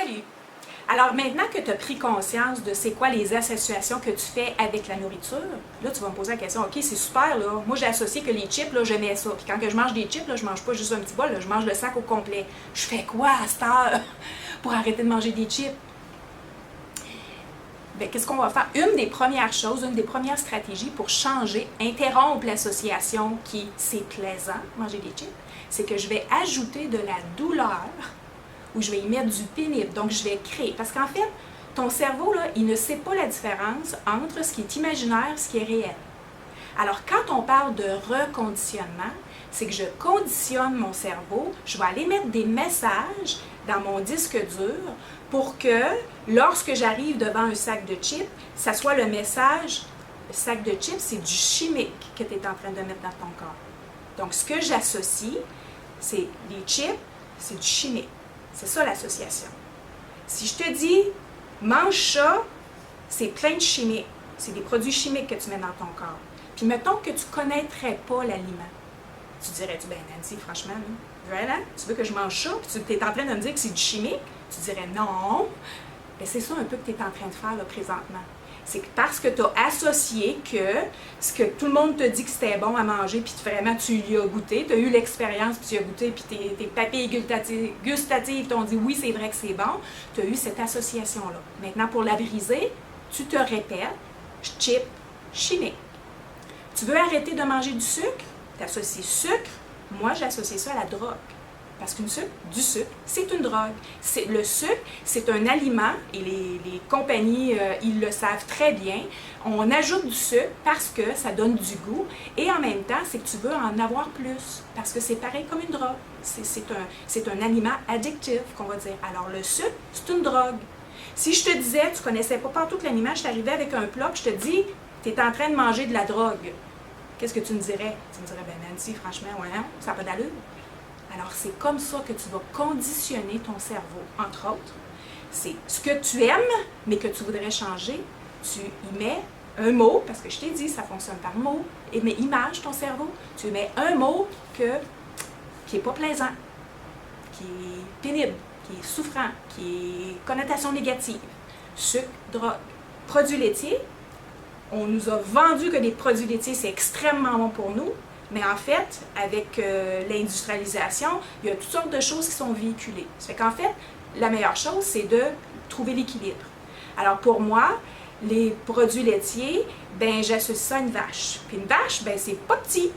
Salut! Alors maintenant que tu as pris conscience de c'est quoi les associations que tu fais avec la nourriture, là tu vas me poser la question, ok c'est super là, moi j'ai associé que les chips, là j'aimais ça, puis quand que je mange des chips, là je mange pas juste un petit bol, là, je mange le sac au complet. Je fais quoi à cette heure pour arrêter de manger des chips? Bien, qu'est-ce qu'on va faire? Une des premières choses, une des premières stratégies pour changer, interrompre l'association qui c'est plaisant, manger des chips, c'est que je vais ajouter de la douleur ou je vais y mettre du pénible. Donc, je vais créer. Parce qu'en fait, ton cerveau, là, il ne sait pas la différence entre ce qui est imaginaire et ce qui est réel. Alors, quand on parle de reconditionnement, c'est que je conditionne mon cerveau, je vais aller mettre des messages dans mon disque dur pour que, lorsque j'arrive devant un sac de chips, ça soit le message, le sac de chips, c'est du chimique que tu es en train de mettre dans ton corps. Donc, ce que j'associe, c'est les chips, c'est du chimique. C'est ça l'association. Si je te dis, mange ça, c'est plein de chimiques. C'est des produits chimiques que tu mets dans ton corps. Puis mettons que tu ne connaîtrais pas l'aliment. Tu dirais-tu, ben Nancy, franchement, voilà, tu veux que je mange ça, puis tu es en train de me dire que c'est du chimique? Tu dirais non. Ben, c'est ça un peu que tu es en train de faire là, présentement. C'est que parce que tu as associé que ce que tout le monde te dit que c'était bon à manger, puis vraiment tu y as goûté, tu as eu l'expérience, puis tu y as goûté, puis tes papilles gustatives t'ont dit oui, c'est vrai que c'est bon, tu as eu cette association-là. Maintenant, pour la briser, tu te répètes, chip, chimique. Tu veux arrêter de manger du sucre? Tu associes sucre, moi j'associe ça à la drogue. Parce qu'une sucre, du sucre, c'est une drogue. Le sucre, c'est un aliment, et les compagnies, ils le savent très bien. On ajoute du sucre parce que ça donne du goût, et en même temps, c'est que tu veux en avoir plus, parce que c'est pareil comme une drogue. C'est un aliment addictif, qu'on va dire. Alors le sucre, c'est une drogue. Si je te disais, tu ne connaissais pas partout l'aliment, je t'arrivais avec un plat, je te dis, tu es en train de manger de la drogue. Qu'est-ce que tu me dirais? Tu me dirais, ben Nancy, franchement, ouais, ça n'a pas d'allure. Alors, c'est comme ça que tu vas conditionner ton cerveau. Entre autres, c'est ce que tu aimes, mais que tu voudrais changer, tu y mets un mot, parce que je t'ai dit, ça fonctionne par mots, mais image ton cerveau, tu mets un mot qui n'est pas plaisant, qui est pénible, qui est souffrant, qui est connotation négative. Sucre, drogue, produits laitiers. On nous a vendu que les produits laitiers, c'est extrêmement bon pour nous. Mais en fait, avec l'industrialisation, il y a toutes sortes de choses qui sont véhiculées. Ça fait qu'en fait, la meilleure chose, c'est de trouver l'équilibre. Alors pour moi, les produits laitiers, ben j'associe ça à une vache. Puis une vache, ben c'est pas petit.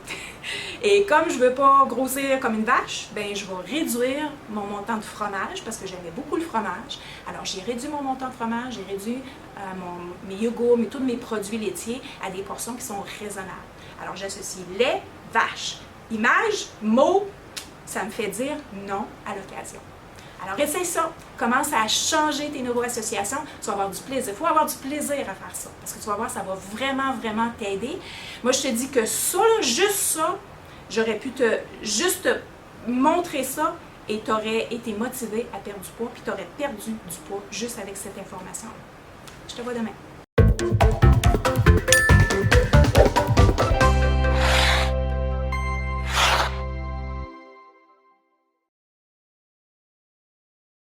Et comme je veux pas grossir comme une vache, ben je vais réduire mon montant de fromage parce que j'aimais beaucoup le fromage. Alors j'ai réduit mon montant de fromage, j'ai réduit mes yogourts, tous mes produits laitiers à des portions qui sont raisonnables. Alors j'associe lait, vache. Image, mot, ça me fait dire non à l'occasion. Alors essaye ça, commence à changer tes neuroassociations, tu vas avoir du plaisir. Il faut avoir du plaisir à faire ça, parce que tu vas voir, ça va vraiment, vraiment t'aider. Moi, je te dis que ça, juste ça, j'aurais pu juste te montrer ça et tu aurais été motivé à perdre du poids, puis tu aurais perdu du poids juste avec cette information-là. Je te vois demain.